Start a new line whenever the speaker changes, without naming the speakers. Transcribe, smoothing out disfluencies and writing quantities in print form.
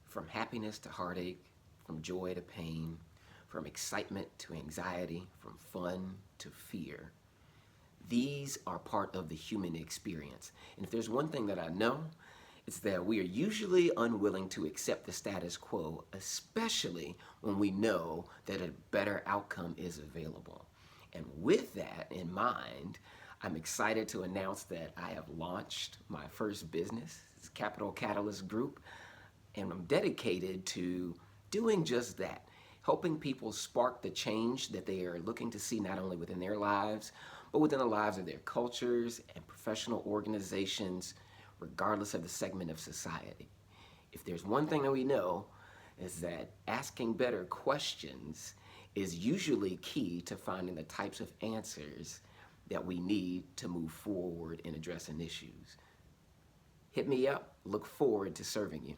From happiness to heartache, from joy to pain, from excitement to anxiety, from fun to fear. These are part of the human experience. And if there's one thing that I know, it's that we are usually unwilling to accept the status quo, especially when we know that a better outcome is available. And with that in mind, I'm excited to announce that I have launched my first business, it's Capital Catalyst Group, and I'm dedicated to doing just that, helping people spark the change that they are looking to see not only within their lives, but within the lives of their cultures and professional organizations, regardless of the segment of society. If there's one thing that we know, is that asking better questions is usually key to finding the types of answers that we need to move forward in addressing issues. Hit me up. Look forward to serving you.